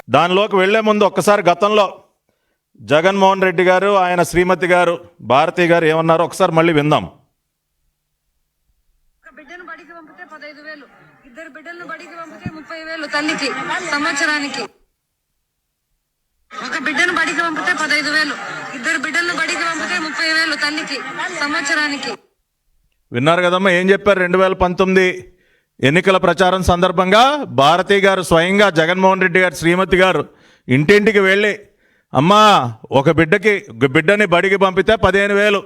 దానిలోకి వెళ్లే ముందు ఒక్కసారి గతంలో జగన్మోహన్ రెడ్డి గారు ఆయన శ్రీమతి గారు భారతి గారు ఏమన్నారో ఒకసారి మళ్ళీ విందాం. బిడ్డను బడికి పంపితే 15,000, ఇద్దరు బిడ్డలను బడికి పంపితే 30,000 తల్లికి సంవత్సరానికి. ఒక బిడ్డను బడికి పంపితే 15,000, ఇద్దరు బిడ్డలను బడికి పంపితే 30,000 తల్లికి సంవత్సరానికి. విన్నారు కదమ్మా ఏం చెప్పారు? 2019 ఎన్నికల ప్రచారం సందర్భంగా భారతి గారు స్వయంగా జగన్మోహన్ రెడ్డి గారు శ్రీమతి గారు ఇంటింటికి వెళ్ళి, అమ్మా ఒక బిడ్డని బడికి పంపితే 15,000,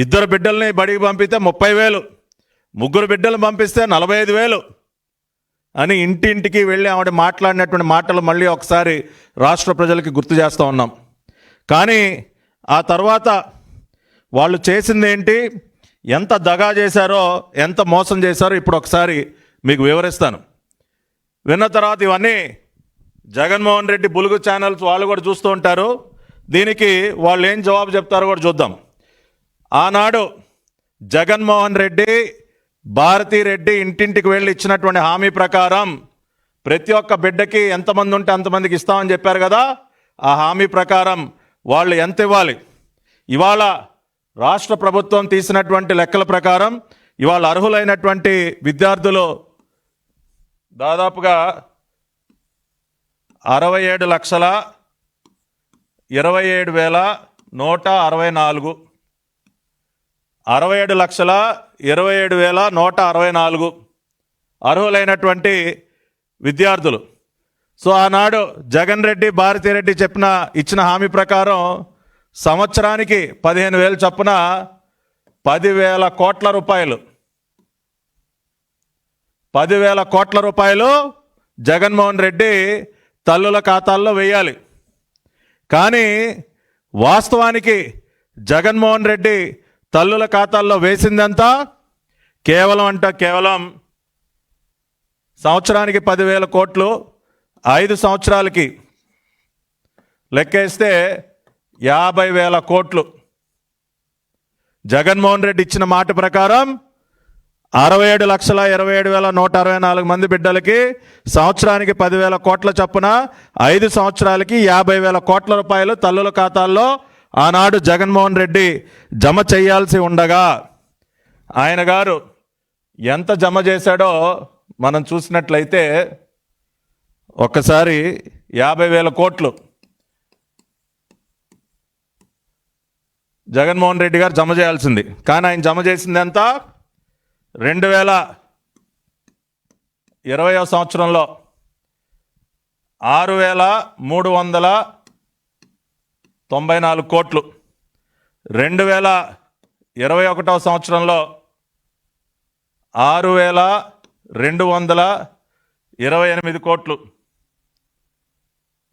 ఇద్దరు బిడ్డల్ని బడికి పంపితే 30,000, ముగ్గురు బిడ్డలు పంపిస్తే 45,000 అని ఇంటింటికి వెళ్ళి ఆవిడ మాట్లాడినటువంటి మాటలు మళ్ళీ ఒకసారి రాష్ట్ర ప్రజలకి గుర్తు చేస్తూ ఉన్నాం. కానీ ఆ తర్వాత వాళ్ళు చేసింది ఏంటి, ఎంత దగా చేశారో, ఎంత మోసం చేశారో ఇప్పుడు ఒకసారి మీకు వివరిస్తాను. విన్న తర్వాత ఇవన్నీ జగన్మోహన్ రెడ్డి బులుగు ఛానల్స్ వాళ్ళు కూడా చూస్తూ ఉంటారు. దీనికి వాళ్ళు ఏం జవాబు చెప్తారో కూడా చూద్దాం. ఆనాడు జగన్మోహన్ రెడ్డి భారతిరెడ్డి ఇంటింటికి వెళ్ళి ఇచ్చినటువంటి హామీ ప్రకారం ప్రతి ఒక్క బిడ్డకి ఎంతమంది ఉంటే అంతమందికి ఇస్తామని చెప్పారు కదా. ఆ హామీ ప్రకారం వాళ్ళు ఎంత ఇవ్వాలి? ఇవాళ రాష్ట్ర ప్రభుత్వం తీసినటువంటి లెక్కల ప్రకారం ఇవాళ అర్హులైనటువంటి విద్యార్థులు దాదాపుగా 67,27,164, 67,27,164 అర్హులైనటువంటి విద్యార్థులు. సో ఆనాడు జగన్ రెడ్డి భారతిరెడ్డి ఇచ్చిన హామీ ప్రకారం సంవత్సరానికి 15,000 చొప్పున 10,000 కోట్ల రూపాయలు 10,000 కోట్ల రూపాయలు జగన్మోహన్ రెడ్డి తల్లుల ఖాతాల్లో వేయాలి. కానీ వాస్తవానికి జగన్మోహన్ రెడ్డి తల్లుల ఖాతాల్లో వేసిందంతా కేవలం సంవత్సరానికి 10,000 కోట్లు, 5 సంవత్సరాలకి లెక్కేస్తే 50,000 కోట్లు. జగన్మోహన్ రెడ్డి ఇచ్చిన మాట ప్రకారం 67,27,164 మంది బిడ్డలకి సంవత్సరానికి 10,000 కోట్ల చొప్పున 5 సంవత్సరాలకి 50,000 కోట్ల రూపాయలు తల్లుల ఖాతాల్లో ఆనాడు జగన్మోహన్ రెడ్డి జమ చేయాల్సి ఉండగా ఆయన గారు ఎంత జమ చేశాడో మనం చూసినట్లయితే ఒక్కసారి 50,000 కోట్లు జగన్మోహన్ రెడ్డి గారు జమ చేయాల్సింది. కానీ ఆయన జమ చేసింది ఎంత? 2020 సంవత్సరంలో 6,394 కోట్లు, 2021 సంవత్సరంలో 6,228 కోట్లు,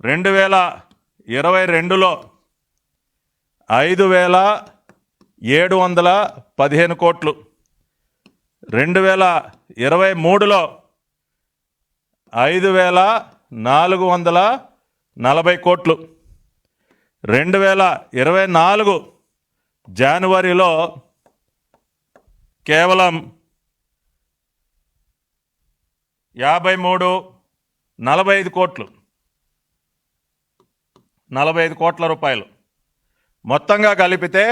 2022లో 5,715 కోట్లు, 2023లో 5,440 కోట్లు, 2024 జనవరిలో కేవలం 45 కోట్లు, 45 కోట్ల రూపాయలు మొత్తంగా కలిపితే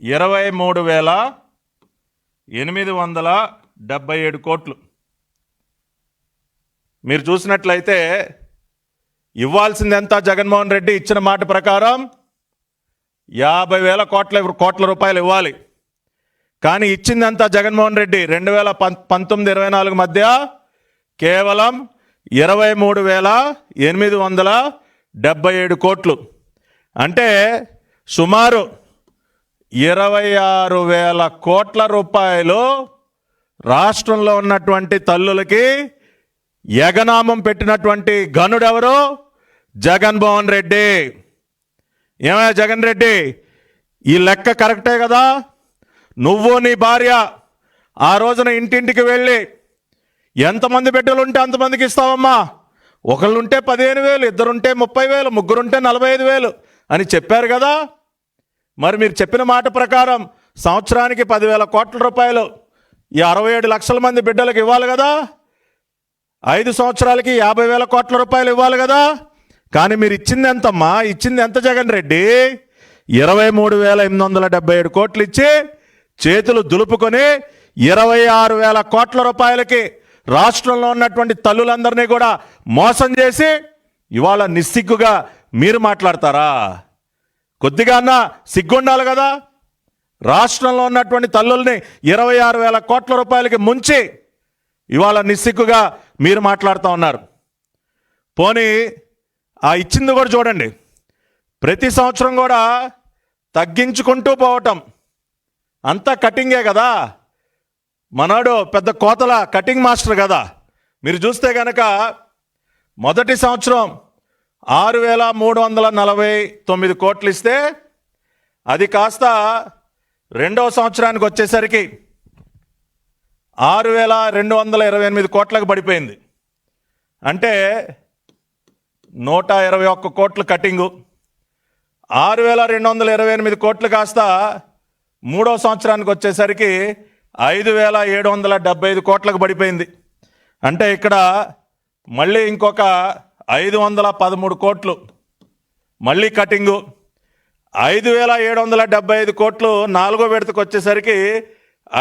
23,877 కోట్లు. మీరు చూసినట్లయితే ఇవ్వాల్సింది ఎంత? జగన్మోహన్ రెడ్డి ఇచ్చిన మాట ప్రకారం 50,000 కోట్ల రూపాయలు ఇవ్వాలి. కానీ ఇచ్చింది ఎంత జగన్మోహన్ రెడ్డి 2019-24 మధ్య కేవలం 23,877 కోట్లు. అంటే సుమారు 26,000 కోట్ల రూపాయలు రాష్ట్రంలో ఉన్నటువంటి తల్లులకి యగనామం పెట్టినటువంటి ఘనుడెవరు? జగన్మోహన్ రెడ్డి. ఏమయ్యా జగన్ రెడ్డి, ఈ లెక్క కరెక్టే కదా? నువ్వు నీ భార్య ఆ రోజున ఇంటింటికి వెళ్ళి ఎంతమంది బిడ్డలు ఉంటే అంతమందికి ఇస్తావమ్మా, ఒకళ్ళుంటే 15,000, ఇద్దరుంటే 30,000, ముగ్గురుంటే 45,000 అని చెప్పారు కదా. మరి మీరు చెప్పిన మాట ప్రకారం సంవత్సరానికి 10,000 కోట్ల రూపాయలు ఈ 67 లక్షల మంది బిడ్డలకు ఇవ్వాలి కదా. 5 సంవత్సరాలకి 50,000 కోట్ల రూపాయలు ఇవ్వాలి కదా. కానీ మీరు ఇచ్చింది ఎంతమ్మా? ఇచ్చింది ఎంత జగన్ రెడ్డి? 23,877 కోట్లు ఇచ్చి చేతులు దులుపుకొని 26,000 కోట్ల రూపాయలకి రాష్ట్రంలో ఉన్నటువంటి తల్లులందరినీ కూడా మోసం చేసి ఇవాళ నిస్సిగ్గుగా మీరు మాట్లాడతారా? కొద్దిగా అన్నా సిగ్గుండాలి కదా. రాష్ట్రంలో ఉన్నటువంటి తల్లుల్ని 26,000 కోట్ల రూపాయలకి ముంచి ఇవాళ నిస్సిగ్గుగా మీరు మాట్లాడుతూ ఉన్నారు. పోనీ ఆ ఇచ్చింది కూడా చూడండి. ప్రతి సంవత్సరం కూడా తగ్గించుకుంటూ పోవటం అంతా కటింగే కదా. మనోడు పెద్ద కోతల కటింగ్ మాస్టర్ కదా. మీరు చూస్తే కనుక మొదటి సంవత్సరం 6,349 కోట్లు ఇస్తే అది కాస్త రెండవ సంవత్సరానికి వచ్చేసరికి 6,228 కోట్లకు పడిపోయింది. అంటే 121 కోట్లు కటింగు. 6,228 కోట్లు కాస్త మూడో సంవత్సరానికి వచ్చేసరికి 5,775 కోట్లకు పడిపోయింది. అంటే ఇక్కడ మళ్ళీ ఇంకొక 513 కోట్లు మళ్ళీ కటింగు. 5,775 కోట్లు నాలుగో విడతకు వచ్చేసరికి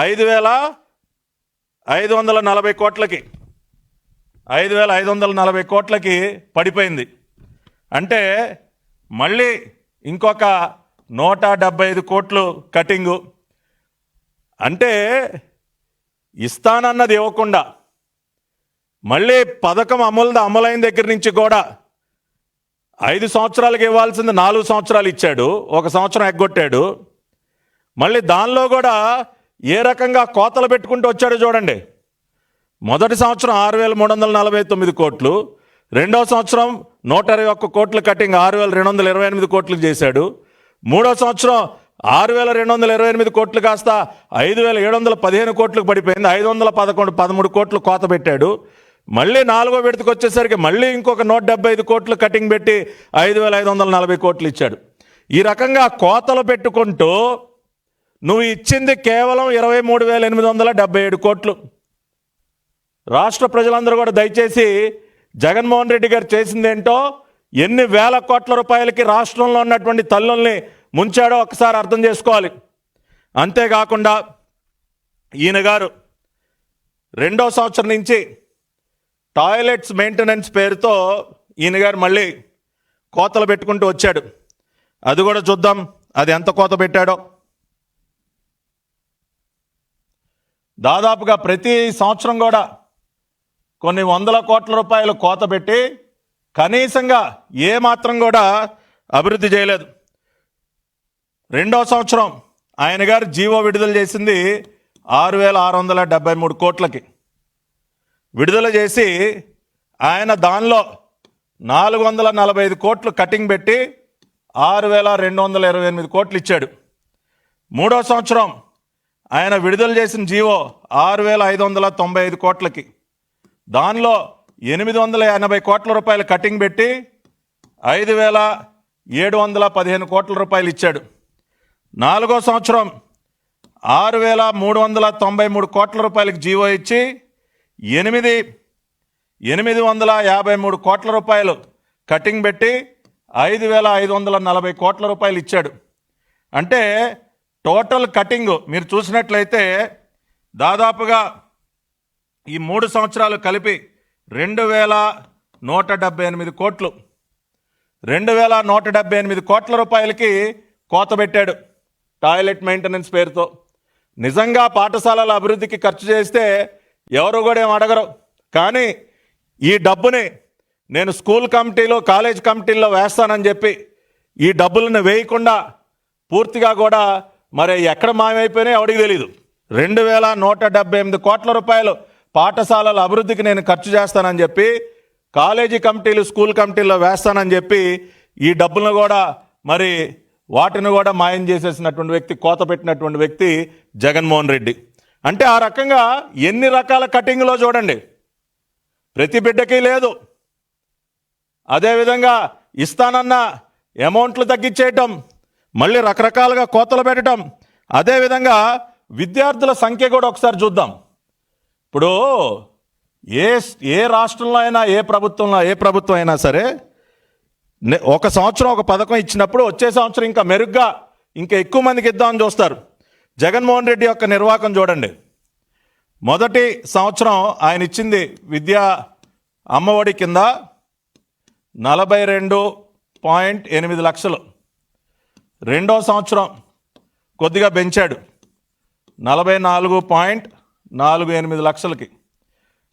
5,540 కోట్లకి 5,540 కోట్లకి పడిపోయింది. అంటే మళ్ళీ ఇంకొక 175 కోట్లు కటింగు. అంటే ఇస్తానన్నది ఇవ్వకుండా మళ్ళీ పథకం అమలైన దగ్గర నుంచి కూడా 5 సంవత్సరాలకు ఇవ్వాల్సింది 4 సంవత్సరాలు ఇచ్చాడు, 1 సంవత్సరం ఎగ్గొట్టాడు. మళ్ళీ దానిలో కూడా ఏ రకంగా కోతలు పెట్టుకుంటూ వచ్చాడో చూడండి. మొదటి సంవత్సరం 6,349 కోట్లు, రెండవ సంవత్సరం 121 కోట్లు కటింగ్ 6,228 కోట్లకు చేశాడు. మూడో సంవత్సరం 6,228 కోట్లు కాస్త 5,715 కోట్లకు పడిపోయింది. 513 కోట్లు కోత పెట్టాడు. మళ్ళీ నాలుగో విడతకు వచ్చేసరికి మళ్ళీ ఇంకొక 175 కోట్లు కటింగ్ పెట్టి 5,540 కోట్లు ఇచ్చాడు. ఈ రకంగా కోతలు పెట్టుకుంటూ నువ్వు ఇచ్చింది కేవలం 23,877 కోట్లు. రాష్ట్ర ప్రజలందరూ కూడా దయచేసి జగన్మోహన్ రెడ్డి గారు చేసిందేంటో, ఎన్ని వేల కోట్ల రూపాయలకి రాష్ట్రంలో ఉన్నటువంటి తల్లుల్ని ముంచాడో ఒకసారి అర్థం చేసుకోవాలి. అంతేకాకుండా ఈయన గారు రెండో సంవత్సరం నుంచి టాయిలెట్స్ మెయింటెనెన్స్ పేరుతో ఈయన గారు మళ్ళీ కోతలు పెట్టుకుంటూ వచ్చాడు. అది కూడా చూద్దాం, అది ఎంత కోత పెట్టాడో. దాదాపుగా ప్రతి సంవత్సరం కూడా కొన్ని వందల కోట్ల రూపాయలు కోత పెట్టి కనీసంగా ఏ మాత్రం కూడా అభివృద్ధి చేయలేదు. రెండో సంవత్సరం ఆయన గారు జీవో విడుదల చేసింది 6,673 కోట్లకి విడుదల చేసి ఆయన దానిలో 445 కోట్లు కటింగ్ పెట్టి 6,228 కోట్లు ఇచ్చాడు. మూడో సంవత్సరం ఆయన విడుదల చేసిన జీవో 6,595 కోట్లకి దానిలో 880 కోట్ల రూపాయలు కటింగ్ పెట్టి 5,715 కోట్ల రూపాయలు ఇచ్చాడు. నాలుగో సంవత్సరం 6,393 కోట్ల రూపాయలకి జీవో ఇచ్చి 853 కోట్ల రూపాయలు కటింగ్ పెట్టి 5,540 కోట్ల రూపాయలు ఇచ్చాడు. అంటే టోటల్ కటింగ్ మీరు చూసినట్లయితే దాదాపుగా ఈ 3 సంవత్సరాలు కలిపి 2,178 కోట్లు 2,178 కోట్ల రూపాయలకి కోత పెట్టాడు టాయిలెట్ మెయింటెనెన్స్ పేరుతో. నిజంగా పాఠశాలల అభివృద్ధికి ఖర్చు చేస్తే ఎవరు కూడా ఏం అడగరు. కానీ ఈ డబ్బుని నేను స్కూల్ కమిటీలో కాలేజ్ కమిటీల్లో వేస్తానని చెప్పి ఈ డబ్బులను వేయకుండా పూర్తిగా కూడా మరి ఎక్కడ మాయమైపోయినాయి ఎవరికి తెలియదు. 2,178 కోట్ల రూపాయలు పాఠశాలల అభివృద్ధికి నేను ఖర్చు చేస్తానని చెప్పి కాలేజీ కమిటీలు స్కూల్ కమిటీల్లో వేస్తానని చెప్పి ఈ డబ్బులను కూడా మరి వాటిని కూడా మాయం చేసేసినటువంటి వ్యక్తి, కోత పెట్టినటువంటి వ్యక్తి జగన్మోహన్ రెడ్డి. అంటే ఆ రకంగా ఎన్ని రకాల కటింగ్లో చూడండి, ప్రతి బిడ్డకి లేదు. అదేవిధంగా ఇస్తానన్న అమౌంట్లు తగ్గించేయటం, మళ్ళీ రకరకాలుగా కోతలు పెట్టడం. అదేవిధంగా విద్యార్థుల సంఖ్య కూడా ఒకసారి చూద్దాం. ఇప్పుడు ఏ ఏ రాష్ట్రంలో అయినా ఏ ప్రభుత్వం అయినా సరే ఒక సంవత్సరం ఒక పథకం ఇచ్చినప్పుడు వచ్చే సంవత్సరం ఇంకా మెరుగ్గా ఇంకా ఎక్కువ మందికి ఇద్దామని చూస్తారు. జగన్మోహన్ రెడ్డి యొక్క నిర్వాహకం చూడండి. మొదటి సంవత్సరం ఆయన ఇచ్చింది విద్యా అమ్మఒడి కింద 42.8 లక్షలు. రెండో సంవత్సరం కొద్దిగా పెంచాడు 44.48 లక్షలకి.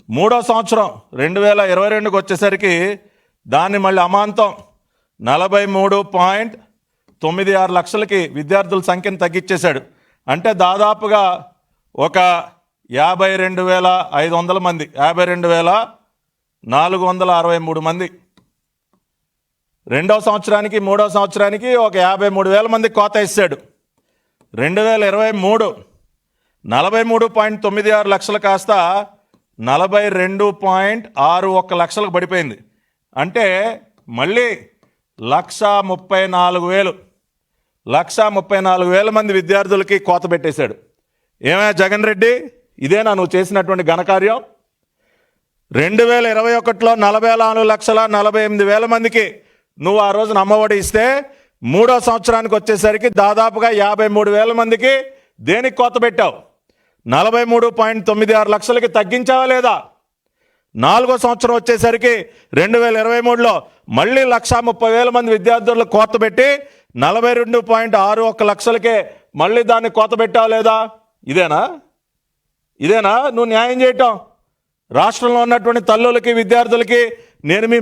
మూడో సంవత్సరం 2022కి వచ్చేసరికి దాన్ని మళ్ళీ అమాంతం 43.96 లక్షలకి విద్యార్థుల సంఖ్యను తగ్గించేశాడు. అంటే దాదాపుగా ఒక 52,500 మంది, 52,463 మంది. రెండో సంవత్సరానికి మూడో సంవత్సరానికి ఒక 53,000 మంది కోత ఇస్తాడు. 2023 43.96 లక్షలు కాస్త 42.61 లక్షలకు పడిపోయింది. అంటే మళ్ళీ 134,000 మంది విద్యార్థులకి కోత పెట్టేశాడు. ఏమైనా జగన్ రెడ్డి, ఇదేనా నువ్వు చేసినటువంటి ఘనకార్యం? 2021లో 44,48,000 మందికి నువ్వు ఆ రోజున అమ్మఒడి ఇస్తే మూడో సంవత్సరానికి వచ్చేసరికి దాదాపుగా 53,000 మందికి దేనికి కోత పెట్టావు? 43.96 లక్షలకి తగ్గించావా లేదా? నాలుగో సంవత్సరం వచ్చేసరికి 2023లో మళ్ళీ 130,000 మంది విద్యార్థులు కోత పెట్టి 42.61 లక్షలకే మళ్ళీ దాన్ని కోత పెట్టావా లేదా? ఇదేనా నువ్వు న్యాయం చేయటం? రాష్ట్రంలో ఉన్నటువంటి తల్లులకి విద్యార్థులకి నేను మీ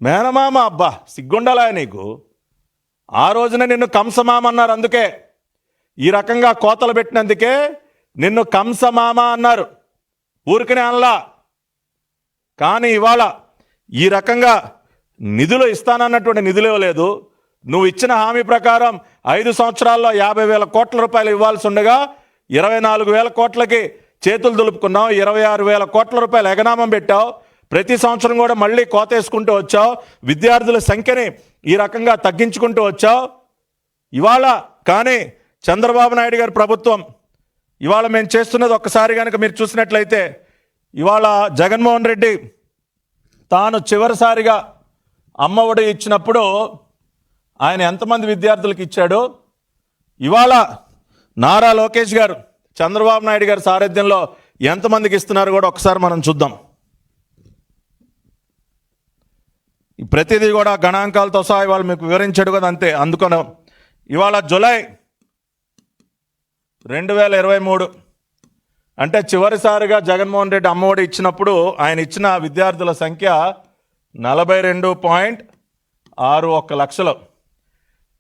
మేనమామ అబ్బా సిగ్గుండాలా నీకు? ఆ రోజున నిన్ను కంసమామ అన్నారు. అందుకే ఈ రకంగా కోతలు పెట్టినందుకే నిన్ను కంసమామ అన్నారు, ఊరికనే అనలా. కానీ ఇవాళ ఈ రకంగా నిధులు ఇస్తానన్నటువంటి నిధులు ఇవ్వలేదు. నువ్వు ఇచ్చిన హామీ ప్రకారం 5 సంవత్సరాల్లో 50,000 కోట్ల రూపాయలు ఇవ్వాల్సి ఉండగా 24,000 కోట్లకి చేతులు దులుపుకున్నావు. 26,000 కోట్ల రూపాయలు ఎగనామం పెట్టావు. ప్రతి సంవత్సరం కూడా మళ్ళీ కోత వేసుకుంటూ వచ్చావు. విద్యార్థుల సంఖ్యని ఈ రకంగా తగ్గించుకుంటూ వచ్చావు. ఇవాళ కానీ చంద్రబాబు నాయుడు గారి ప్రభుత్వం ఇవాళ మేము చేస్తున్నది ఒక్కసారి కనుక మీరు చూసినట్లయితే, ఇవాళ జగన్మోహన్ రెడ్డి తాను చివరిసారిగా అమ్మఒడి ఇచ్చినప్పుడు ఆయన ఎంతమంది విద్యార్థులకు ఇచ్చాడు? ఇవాళ నారా లోకేష్ గారు చంద్రబాబు నాయుడు గారి సారథ్యంలో ఎంతమందికి ఇస్తున్నారు కూడా ఒకసారి మనం చూద్దాం. ప్రతిదీ కూడా గణాంకాలతో సహా ఇవాళ మీకు వివరించాడు కదా, అంతే. అందుకని ఇవాళ జూలై 2023 అంటే చివరిసారిగా జగన్మోహన్ రెడ్డి అమ్మఒడి ఇచ్చినప్పుడు ఆయన ఇచ్చిన విద్యార్థుల సంఖ్య 42.61 లక్షలు.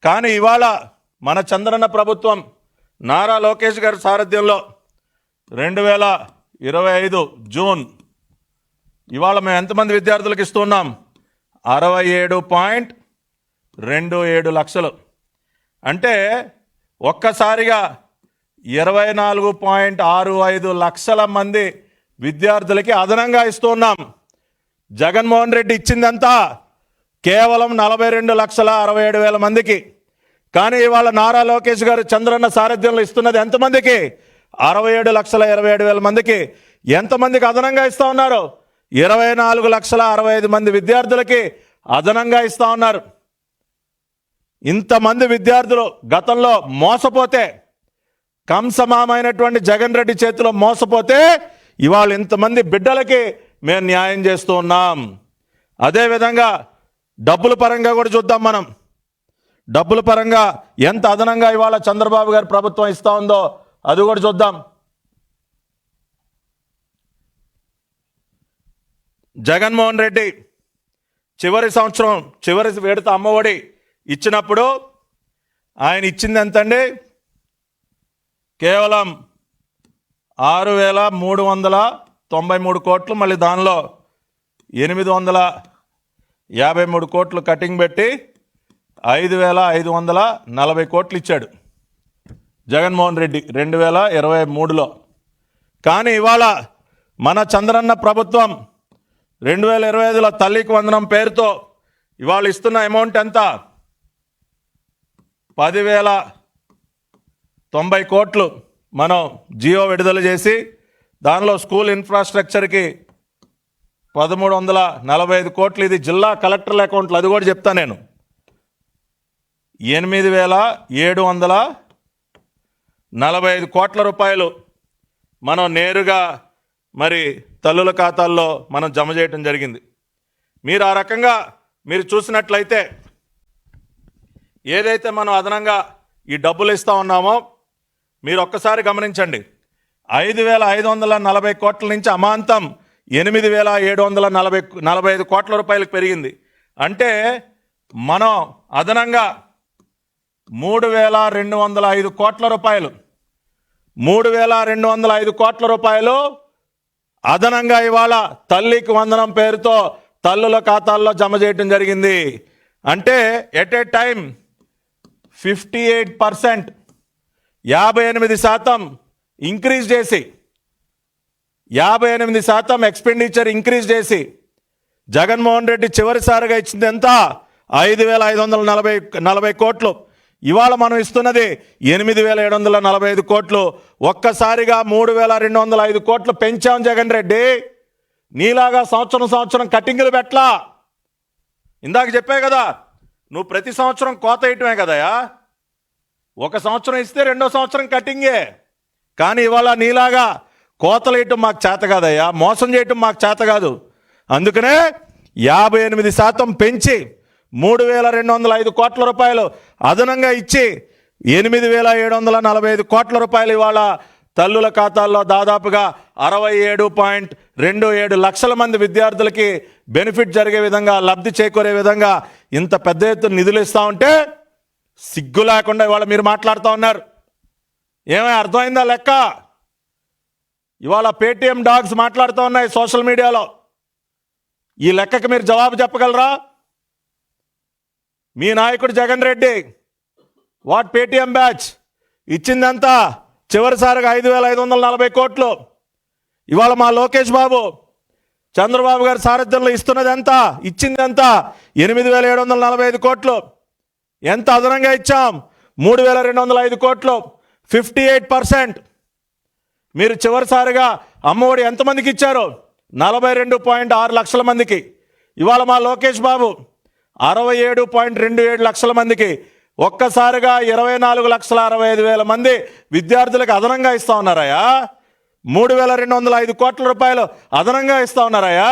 కానీ ఇవాళ మన చంద్రన్న ప్రభుత్వం నారా లోకేష్ గారి సారథ్యంలో 2025 జూన్ ఇవాళ మేము ఎంతమంది విద్యార్థులకు ఇస్తున్నాం? 67.27 లక్షలు. అంటే ఒక్కసారిగా 24.65 లక్షల మంది విద్యార్థులకి అదనంగా ఇస్తున్నాం. జగన్మోహన్ రెడ్డి ఇచ్చిందంతా కేవలం 42,67,000 మందికి. కానీ ఇవాళ నారా లోకేష్ గారు చంద్రన్న సారథ్యంలో ఇస్తున్నది ఎంతమందికి? 67,27,000 మందికి. ఎంతమందికి అదనంగా ఇస్తా ఉన్నారు? 24,65,000 మంది విద్యార్థులకి అదనంగా ఇస్తా ఉన్నారు. ఇంతమంది విద్యార్థులు గతంలో మోసపోతే, కంసమామైనటువంటి జగన్ రెడ్డి చేతిలో మోసపోతే, ఇవాళ ఇంతమంది బిడ్డలకి మేము న్యాయం చేస్తూ ఉన్నాం. అదేవిధంగా డబ్బుల పరంగా కూడా చూద్దాం. మనం డబ్బుల పరంగా ఎంత అదనంగా ఇవాళ చంద్రబాబు గారి ప్రభుత్వం ఇస్తా ఉందో అది కూడా చూద్దాం. జగన్మోహన్ రెడ్డి చివరి సంవత్సరం చివరి విడత అమ్మఒడి ఇచ్చినప్పుడు ఆయన ఇచ్చింది ఎంతండి? కేవలం 6,393 కోట్లు. మళ్ళీ దానిలో 853 కోట్లు కటింగ్ పెట్టి 5,540 కోట్లు ఇచ్చాడు జగన్మోహన్ రెడ్డి 2023లో. కానీ ఇవాళ మన చంద్రన్న ప్రభుత్వం 2025లో తల్లికి వందనం పేరుతో ఇవాళ ఇస్తున్న అమౌంట్ ఎంత? 10,090 కోట్లు మనం జియో విడుదల చేసి దానిలో స్కూల్ ఇన్ఫ్రాస్ట్రక్చర్కి 1345 కోట్లు. ఇది జిల్లా కలెక్టర్ల అకౌంట్లు, అది కూడా చెప్తా నేను. 8745 కోట్ల రూపాయలు మనం నేరుగా మరి తల్లుల ఖాతాల్లో మనం జమ చేయటం జరిగింది. మీరు ఆ రకంగా మీరు చూసినట్లయితే ఏదైతే మనం అదనంగా ఈ డబ్బులు ఇస్తూ ఉన్నామో మీరు ఒక్కసారి గమనించండి. 5540 కోట్ల నుంచి అమాంతం 8745 కోట్ల రూపాయలకు పెరిగింది. అంటే మనం అదనంగా 3205 కోట్ల రూపాయలు 3205 కోట్ల రూపాయలు అదనంగా ఇవాళ తల్లికి వందనం పేరుతో తల్లుల ఖాతాల్లో జమ చేయటం జరిగింది. అంటే ఎట్ ఏ టైం 58%, 58% ఇంక్రీజ్ చేసి 58% ఎక్స్పెండిచర్ ఇంక్రీజ్ చేసి జగన్మోహన్ రెడ్డి చివరిసారిగా ఇచ్చింది ఎంత? 5540 కోట్లు. ఇవాళ మనం ఇస్తున్నది 8745 కోట్లు. ఒక్కసారిగా 3205 కోట్లు పెంచాం జగన్ రెడ్డి. నీలాగా సంవత్సరం కటింగులు పెట్టలా. ఇందాక చెప్పే కదా, నువ్వు ప్రతి సంవత్సరం కోత వేయటమే కదయా. ఒక సంవత్సరం ఇస్తే రెండో సంవత్సరం కటింగే. కానీ ఇవాళ నీలాగా కోతలు వేయటం మాకు చేత కాదయ్యా, మోసం చేయటం మాకు చేత కాదు. అందుకనే 58% పెంచి 3205 కోట్ల రూపాయలు అదనంగా ఇచ్చి 8745 కోట్ల రూపాయలు ఇవాళ తల్లుల ఖాతాల్లో దాదాపుగా 67.27 లక్షల మంది విద్యార్థులకి బెనిఫిట్ జరిగే విధంగా, లబ్ధి చేకూరే విధంగా ఇంత పెద్ద ఎత్తున నిధులు ఇస్తూ ఉంటే సిగ్గు లేకుండా ఇవాళ మీరు మాట్లాడుతూ ఉన్నారు. ఏమై అర్థమైందా లెక్క? ఇవాళ పేటీఎం డాగ్స్ మాట్లాడుతూ ఉన్నాయి సోషల్ మీడియాలో. ఈ లెక్కకి మీరు జవాబు చెప్పగలరా? మీ నాయకుడు Jagan Reddy what Paytm batch ఇచ్చిందంతా చివరిసారిగా 5540 కోట్లు. ఇవాళ మా లోకేష్ బాబు చంద్రబాబు గారి సారథ్యంలో ఇస్తున్నది ఎంత? ఇచ్చింది ఎంత? 8745 కోట్లు. ఎంత అదనంగా ఇచ్చాం? 3205 కోట్లు, 58%. మీరు చివరిసారిగా అమ్మఒడి ఎంతమందికి ఇచ్చారు? 42.6 లక్షల మందికి. ఇవాళ మా లోకేష్ బాబు 67.27 లక్షల మందికి. ఒక్కసారిగా 24,65,000 మంది విద్యార్థులకు అదనంగా ఇస్తా ఉన్నారయ్యా. 3205 కోట్ల రూపాయలు అదనంగా ఇస్తా ఉన్నారయ్యా.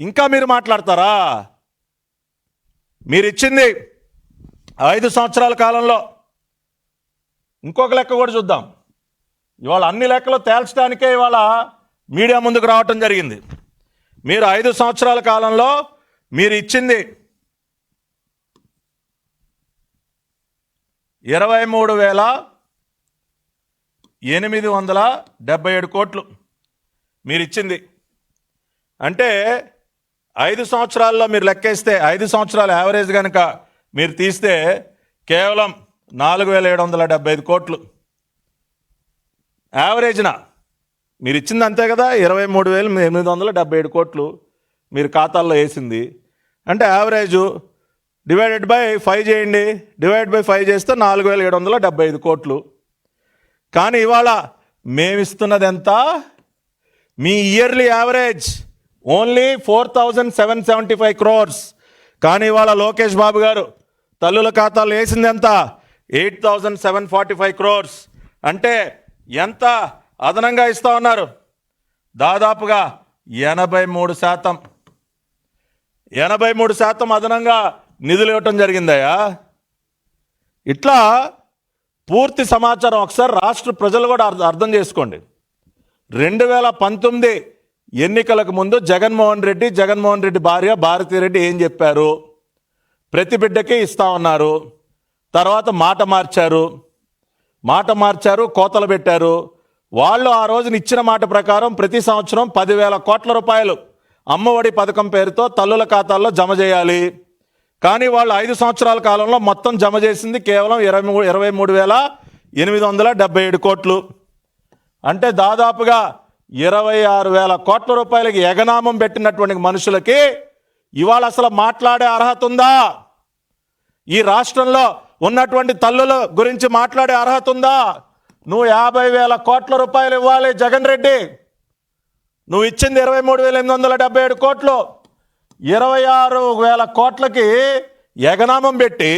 ఇంకా మీరు మాట్లాడతారా? మీరు ఇచ్చింది 5 సంవత్సరాల కాలంలో. ఇంకొక లెక్క కూడా చూద్దాం. ఇవాళ అన్ని లెక్కలు తేల్చడానికే ఇవాళ మీడియా ముందుకు రావటం జరిగింది. మీరు 5 సంవత్సరాల కాలంలో మీరు ఇచ్చింది 23,877 కోట్లు మీరు ఇచ్చింది. అంటే 5 సంవత్సరాల్లో మీరు లెక్కేస్తే 5 సంవత్సరాల యావరేజ్ కనుక మీరు తీస్తే కేవలం 4,775 కోట్లు యావరేజ్న మీరు ఇచ్చింది. అంతే కదా, 23,877 కోట్లు మీరు ఖాతాల్లో వేసింది. అంటే యావరేజు డివైడెడ్ బై 5 చేయండి. డివైడ్ బై 5 చేస్తే 4,775 కోట్లు. కానీ ఇవాళ మేమిస్తున్నది ఎంత? మీ ఇయర్లీ యావరేజ్ ఓన్లీ 4,775 క్రోర్స్. కానీ ఇవాళ లోకేష్ బాబు గారు తల్లుల ఖాతాలో వేసింది ఎంత? 8,745 క్రోర్స్. అంటే ఎంత అదనంగా ఇస్తా ఉన్నారు? దాదాపుగా 83% అదనంగా నిధులు ఇవ్వటం జరిగిందయ్యా. ఇట్లా పూర్తి సమాచారం ఒకసారి రాష్ట్ర ప్రజలు కూడా అర్థం చేసుకోండి. 2019 ఎన్నికలకు ముందు జగన్మోహన్ రెడ్డి భార్య భారతీరెడ్డి ఏం చెప్పారు? ప్రతి బిడ్డకి ఇస్తా ఉన్నారు. తర్వాత మాట మార్చారు, కోతలు పెట్టారు. వాళ్ళు ఆ రోజున ఇచ్చిన మాట ప్రకారం ప్రతి సంవత్సరం 10,000 కోట్ల రూపాయలు అమ్మఒడి పథకం పేరుతో తల్లుల ఖాతాల్లో జమ చేయాలి. కానీ వాళ్ళు 5 సంవత్సరాల కాలంలో మొత్తం జమ చేసింది కేవలం 23,877 కోట్లు. అంటే దాదాపుగా 26,000 కోట్ల రూపాయలకి ఎగనామం పెట్టినటువంటి మనుషులకి ఇవాళ అసలు మాట్లాడే అర్హత ఉందా? ఈ రాష్ట్రంలో ఉన్నటువంటి తల్లుల గురించి మాట్లాడే అర్హత ఉందా? నువ్వు 50,000 కోట్ల రూపాయలు ఇవ్వాలి జగన్ రెడ్డి. నువ్వు ఇచ్చింది 23,877 కోట్లు. 26,000 కోట్లకి ఎగనామం పెట్టి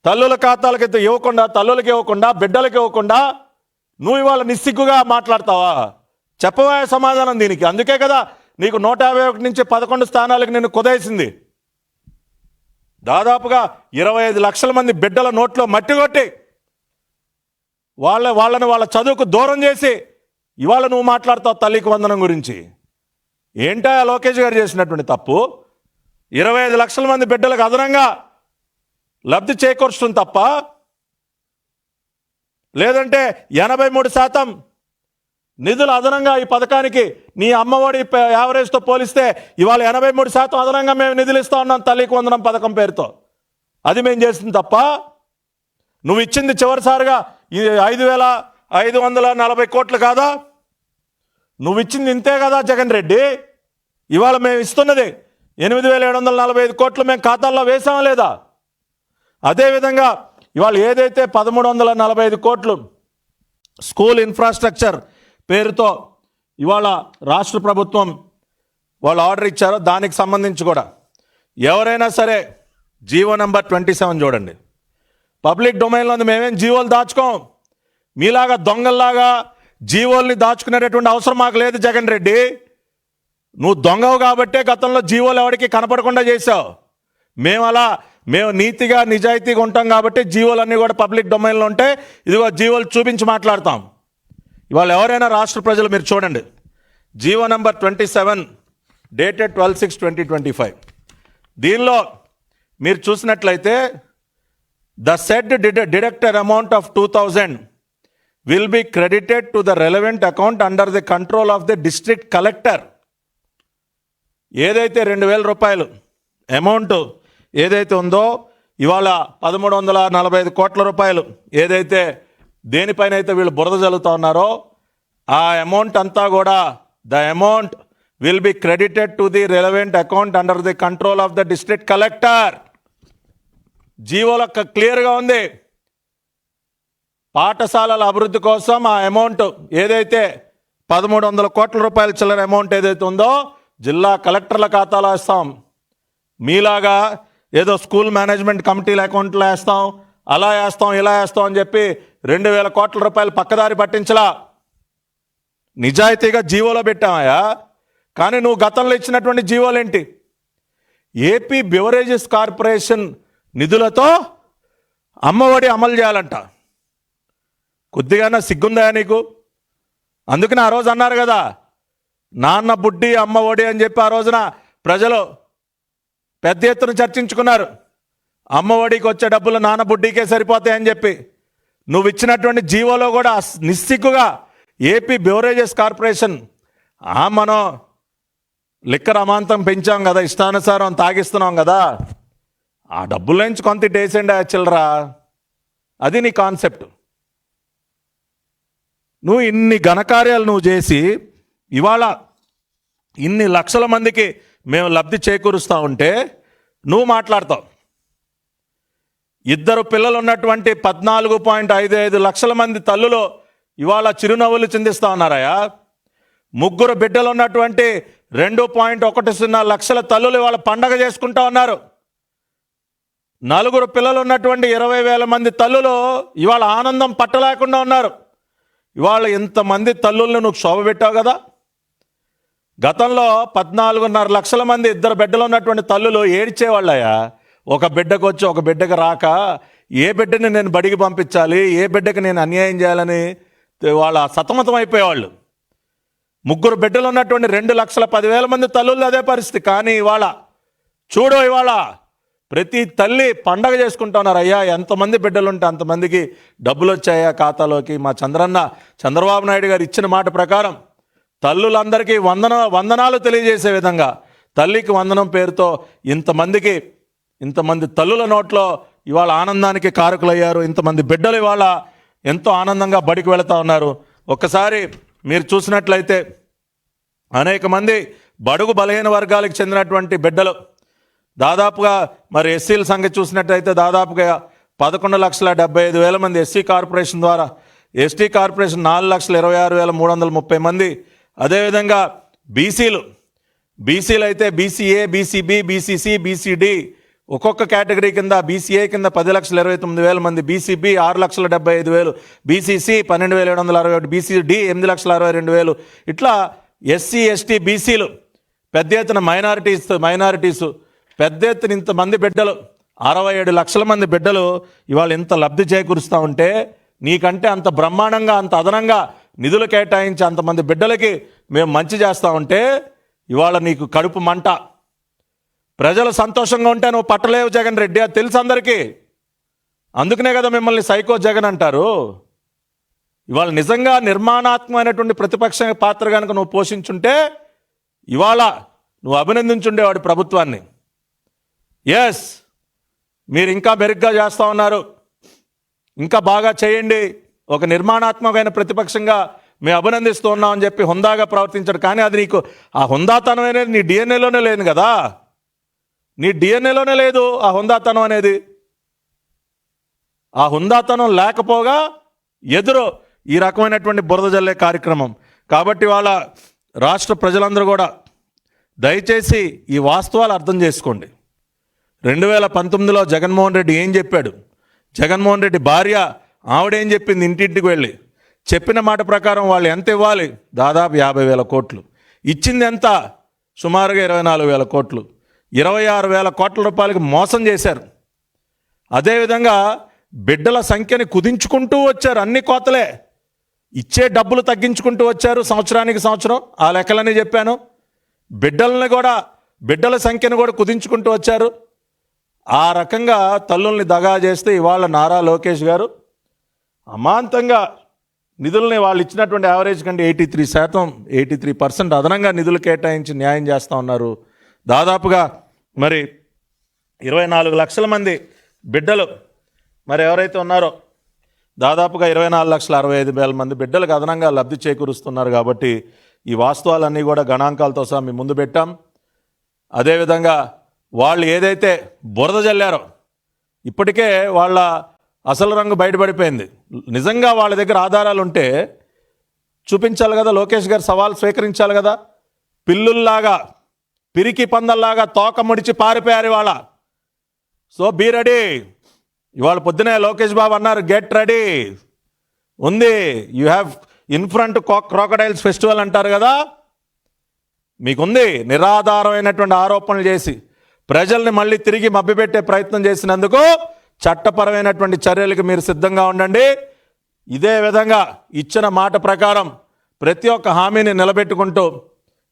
తల్లుల ఖాతాలకి ఇవ్వకుండా, తల్లులకి ఇవ్వకుండా, బిడ్డలకి ఇవ్వకుండా నువ్వు ఇవాళ నిస్సిగ్గుగా మాట్లాడతావా? చెప్పవా సమాధానం దీనికి? అందుకే కదా నీకు 151 నుంచి 11 స్థానాలకు నిన్ను కుదేసింది. దాదాపుగా 25 లక్షల మంది బిడ్డల నోట్లో మట్టి కొట్టి వాళ్ళని వాళ్ళ చదువుకు దూరం చేసి ఇవాళ నువ్వు మాట్లాడతావు తల్లికి వందనం గురించి. ఏంటా లోకేష్ గారు చేసినటువంటి తప్పు? 25 లక్షల మంది బిడ్డలకు అదనంగా లబ్ధి చేకూర్చడం తప్ప, లేదంటే 83% నిధులు అదనంగా ఈ పథకానికి నీ అమ్మఒడి యావరేజ్తో పోలిస్తే ఇవాళ 83% అదనంగా మేము నిధులు ఇస్తా ఉన్నాం తల్లికి వందనం పథకం పేరుతో. అది మేము చేసింది తప్ప, నువ్వు ఇచ్చింది చివరిసారిగా 5,540 కోట్లు కాదా? నువ్వు ఇచ్చింది ఇంతే కదా జగన్ రెడ్డి. ఇవాళ మేము ఇస్తున్నది 8,745 కోట్లు మేము ఖాతాల్లో వేసామా లేదా? అదేవిధంగా ఇవాళ ఏదైతే 1,345 కోట్లు స్కూల్ ఇన్ఫ్రాస్ట్రక్చర్ పేరుతో ఇవాళ రాష్ట్ర ప్రభుత్వం వాళ్ళు ఆర్డర్ ఇచ్చారో దానికి సంబంధించి కూడా ఎవరైనా సరే జీవో నెంబర్ 27 చూడండి. పబ్లిక్ డొమైన్లో ఉంది. మేమేం జీవోలు దాచుకోం. మీలాగా దొంగల్లాగా జీవోల్ని దాచుకునేటటువంటి అవసరం మాకు లేదు జగన్ రెడ్డి. నువ్వు దొంగవు కాబట్టే గతంలో జీవోలు ఎవరికి కనపడకుండా చేశావు. మేము నీతిగా నిజాయితీగా ఉంటాం కాబట్టి జీవోలన్నీ కూడా పబ్లిక్ డొమైన్లో ఉంటే ఇదిగో జీవోలు చూపించి మాట్లాడతాం. ఇవాళ ఎవరైనా రాష్ట్ర ప్రజలు మీరు చూడండి, జీవో నెంబర్ 27 డేటెడ్ 12/6/2025. దీనిలో మీరు చూసినట్లయితే the said deducted amount of 2,000 will be credited to the relevant account under the control of the district collector. ఏదైతే 2,000 రూపాయలు అమౌంట్ ఏదైతే ఉందో ఇవాళ 1,345 కోట్ల రూపాయలు ఏదైతే దేనిపైన అయితే వీళ్ళు బురద జల్లుతూ ఉన్నారో ఆ అమౌంట్ అంతా కూడా the amount will be credited to the relevant account under the control of the district collector. జీవోలో క్లియర్గా ఉంది. పాఠశాలల అభివృద్ధి కోసం ఆ అమౌంట్ ఏదైతే 1,300 కోట్ల రూపాయల చిల్లర అమౌంట్ ఏదైతే ఉందో జిల్లా కలెక్టర్ల ఖాతాలో వేస్తాం. మీలాగా ఏదో స్కూల్ మేనేజ్మెంట్ కమిటీల అకౌంట్లో వేస్తాం, అలా వేస్తాం, ఇలా వేస్తాం అని చెప్పి 2,000 కోట్ల రూపాయలు పక్కదారి పట్టించలా. నిజాయితీగా జీవోలో పెట్టామయ్యా. కానీ నువ్వు గతంలో ఇచ్చినటువంటి జీవోలు ఏంటి? ఏపీ బెవరేజెస్ కార్పొరేషన్ నిధులతో అమ్మఒడి అమలు చేయాలంట. కొద్దిగానా సిగ్గుందా నీకు? అందుకని ఆ రోజు అన్నారు కదా, నాన్న బుడ్డి అమ్మ ఒడి అని చెప్పి ఆ రోజున ప్రజలు పెద్ద ఎత్తున చర్చించుకున్నారు. అమ్మ ఒడికి వచ్చే డబ్బులు నాన్న బుడ్డికే సరిపోతాయని చెప్పి నువ్వు ఇచ్చినటువంటి జీవోలో కూడా నిస్సిగ్గుగా ఏపీ బెవరేజెస్ కార్పొరేషన్ మనం లిక్కర్ అమాంతం పెంచాం కదా, ఇష్టానుసారం తాగిస్తున్నాం కదా, ఆ డబ్బుల నుంచి కొంత డేసెండ్ చిల్లరా. అది నీ కాన్సెప్ట్. నువ్వు ఇన్ని ఘనకార్యాలు నువ్వు చేసి ఇవాళ ఇన్ని లక్షల మందికి మేము లబ్ధి చేకూరుస్తూ ఉంటే నువ్వు మాట్లాడతావు. 2 పిల్లలు ఉన్నటువంటి 14.55 లక్షల మంది తల్లులు ఇవాళ చిరునవ్వులు చిందిస్తూ ఉన్నారయ్యా. 3 బిడ్డలు ఉన్నటువంటి 2.10 లక్షల తల్లులు ఇవాళ పండగ చేసుకుంటా ఉన్నారు. 4 పిల్లలు ఉన్నటువంటి 20,000 మంది తల్లులు ఇవాళ ఆనందం పట్టలేకుండా ఉన్నారు. ఇవాళ ఇంతమంది తల్లులను నువ్వు క్షోభ పెట్టావు కదా. గతంలో 14.5 లక్షల మంది 2 బిడ్డలు ఉన్నటువంటి తల్లులు ఏడ్చేవాళ్ళయ్యా. ఒక బిడ్డకు వచ్చి ఒక బిడ్డకు రాక ఏ బిడ్డని నేను బడికి పంపించాలి, ఏ బిడ్డకి నేను అన్యాయం చేయాలని వాళ్ళ సతమతం అయిపోయేవాళ్ళు. 3 బిడ్డలు ఉన్నటువంటి 2,10,000 మంది తల్లులు అదే పరిస్థితి. కానీ ఇవాళ చూడు, ఇవాళ ప్రతి తల్లి పండగ చేసుకుంటున్నారు. అయ్యా, ఎంతమంది బిడ్డలు ఉంటే అంతమందికి డబ్బులు వచ్చాయా ఖాతాలోకి. మా చంద్రబాబు నాయుడు గారు ఇచ్చిన మాట ప్రకారం తల్లులందరికీ వందనాలు తెలియజేసే విధంగా తల్లికి వందనం పేరుతో ఇంతమంది తల్లుల నోట్లో ఇవాళ ఆనందానికి కారకులయ్యారు. ఇంతమంది బిడ్డలు ఇవాళ ఎంతో ఆనందంగా బడికి వెళుతూ ఉన్నారు. ఒక్కసారి మీరు చూసినట్లయితే అనేక మంది బడుగు బలహీన వర్గాలకు చెందినటువంటి బిడ్డలు దాదాపుగా మరి ఎస్సీల సంఖ్య చూసినట్లయితే దాదాపుగా 11,75,000 మంది ఎస్సీ కార్పొరేషన్ ద్వారా, ఎస్టీ కార్పొరేషన్ 4,26,330 మంది, అదేవిధంగా బీసీలు అయితే బీసీఏ, బీసీబీ, బీసీసీ, బీసీడి ఒక్కొక్క కేటగిరీ కింద బీసీఏ కింద 10,29,000 మంది, బీసీబీ 6,75,000, బీసీసీ 12,761, బీసీడి 8,62,000, ఇట్లా ఎస్సీ, ఎస్టీ, బీసీలు పెద్ద ఎత్తున మైనారిటీసు పెద్ద ఎత్తున ఇంతమంది బిడ్డలు 67 లక్షల మంది బిడ్డలు ఇవాళ ఇంత లబ్ధి చేకూరుస్తూ ఉంటే నీకంటే అంత బ్రహ్మాండంగా అంత అదనంగా నిధులు కేటాయించి అంతమంది బిడ్డలకి మేము మంచి చేస్తూ ఉంటే ఇవాళ నీకు కడుపు మంట. ప్రజలు సంతోషంగా ఉంటే నువ్వు పట్టలేవు జగన్ రెడ్డి, అది తెలుసు అందరికీ. అందుకనే కదా మిమ్మల్ని సైకో జగన్ అంటారు. ఇవాళ నిజంగా నిర్మాణాత్మకమైనటువంటి ప్రతిపక్ష పాత్ర కనుక నువ్వు పోషించుంటే ఇవాళ నువ్వు అభినందించుండేవాడి ప్రభుత్వాన్ని. ఎస్, మీరు ఇంకా మెరుగ్గా చేస్తూ ఉన్నారు, ఇంకా బాగా చేయండి, ఒక నిర్మాణాత్మకమైన ప్రతిపక్షంగా మేము అభినందిస్తూ ఉన్నామని చెప్పి హుందాగా ప్రవర్తించాడు. కానీ అది నీకు ఆ హుందాతనం అనేది నీ డిఎన్ఏలోనే లేదు కదా, నీ డిఎన్ఏలోనే లేదు ఆ హుందాతనం అనేది. ఆ హుందాతనం లేకపోగా ఎదురు ఈ రకమైనటువంటి బురద జల్లే కార్యక్రమం. కాబట్టి వాళ్ళ రాష్ట్ర ప్రజలందరూ కూడా దయచేసి ఈ వాస్తవాలు అర్థం చేసుకోండి. 2019లో జగన్మోహన్ రెడ్డి ఏం చెప్పాడు, జగన్మోహన్ రెడ్డి భార్య ఆవిడేం చెప్పింది, ఇంటింటికి వెళ్ళి చెప్పిన మాట ప్రకారం వాళ్ళు ఎంత ఇవ్వాలి, దాదాపు 50,000 కోట్లు ఇచ్చింది. ఎంత? సుమారుగా 24,000 కోట్లు, 26,000 కోట్ల రూపాయలకి మోసం చేశారు. అదేవిధంగా బిడ్డల సంఖ్యని కుదించుకుంటూ వచ్చారు, అన్ని కోతలే, ఇచ్చే డబ్బులు తగ్గించుకుంటూ వచ్చారు సంవత్సరానికి సంవత్సరం. ఆ లెక్కలన్నీ చెప్పాను. బిడ్డల సంఖ్యను కూడా కుదించుకుంటూ వచ్చారు. ఆ రకంగా తల్లుల్ని దగా చేస్తే ఇవాళ నారా లోకేష్ గారు అమాంతంగా నిధుల్ని వాళ్ళు ఇచ్చినటువంటి యావరేజ్ కంటే 83% అదనంగా నిధులు కేటాయించి న్యాయం చేస్తూ ఉన్నారు. దాదాపుగా మరి 24 లక్షల మంది బిడ్డలు మరి ఎవరైతే ఉన్నారో దాదాపుగా 24,65,000 మంది బిడ్డలకు అదనంగా లబ్ధి చేకూరుస్తున్నారు. కాబట్టి ఈ వాస్తవాలన్నీ కూడా గణాంకాలతో సహా మీ ముందు పెట్టాం. అదేవిధంగా వాళ్ళు ఏదైతే బురద జల్లారో ఇప్పటికే వాళ్ళ అసలు రంగు బయటపడిపోయింది. నిజంగా వాళ్ళ దగ్గర ఆధారాలు ఉంటే చూపించాలి కదా, లోకేష్ గారు సవాల్ స్వీకరించాలి కదా. పిల్లుల్లాగా పిరికి పందల్లాగా తోక ముడిచి పారిపోయారు ఇవాళ. So be ready. ఇవాళ పొద్దునే లోకేష్ బాబు అన్నారు, గెట్ రెడీ ఉంది, you have in front crocodiles festival అంటారు కదా, మీకుంది. నిరాధారమైనటువంటి ఆరోపణలు చేసి ప్రజల్ని మళ్ళీ తిరిగి మభ్యపెట్టే ప్రయత్నం చేసినందుకు చట్టపరమైనటువంటి చర్యలకు మీరు సిద్ధంగా ఉండండి. ఇదే విధంగా ఇచ్చిన మాట ప్రకారం ప్రతి ఒక్క హామీని నిలబెట్టుకుంటూ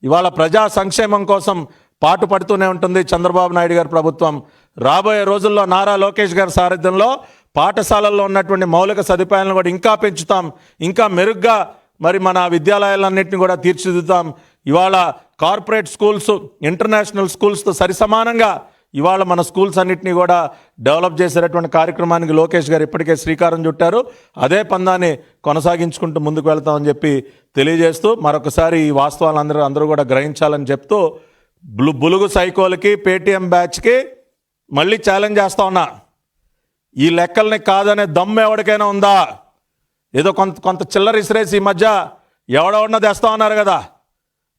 ఇవాళ ప్రజా సంక్షేమం కోసం పాటుపడుతూనే ఉంటుంది చంద్రబాబు నాయుడు గారి ప్రభుత్వం. రాబోయే రోజుల్లో నారా లోకేష్ గారి సారథ్యంలో పాఠశాలల్లో ఉన్నటువంటి మౌలిక సదుపాయాలను కూడా ఇంకా పెంచుతాం, ఇంకా మెరుగ్గా మరి మన విద్యాలయాలన్నింటినీ కూడా తీర్చిదిద్దుతాం. ఇవాళ కార్పొరేట్ స్కూల్స్ ఇంటర్నేషనల్ స్కూల్స్తో సరిసమానంగా ఇవాళ మన స్కూల్స్ అన్నింటినీ కూడా డెవలప్ చేసేటటువంటి కార్యక్రమానికి లోకేష్ గారు ఇప్పటికే శ్రీకారం చుట్టారు. అదే పందాన్ని కొనసాగించుకుంటూ ముందుకు వెళ్తామని చెప్పి తెలియజేస్తూ మరొకసారి ఈ వాస్తవాలు అందరూ కూడా గ్రహించాలని చెప్తూ బులుగు సైకోలకి పేటీఎం బ్యాచ్కి మళ్ళీ ఛాలెంజ్ చేస్తా ఉన్నా. ఈ లెక్కల్ని కాదనే దమ్ము ఎవరికైనా ఉందా? ఏదో కొంత చిల్లర ఇసిరేసి ఈ మధ్య ఎవడెవడన్నా తెస్తా ఉన్నారు కదా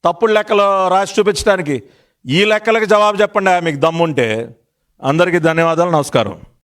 తప్పుడు లెక్కలు రాసి చూపించడానికి. ఈ లెక్కలకి జవాబు చెప్పండి మీకు దమ్ముంటే. అందరికీ ధన్యవాదాలు, నమస్కారం.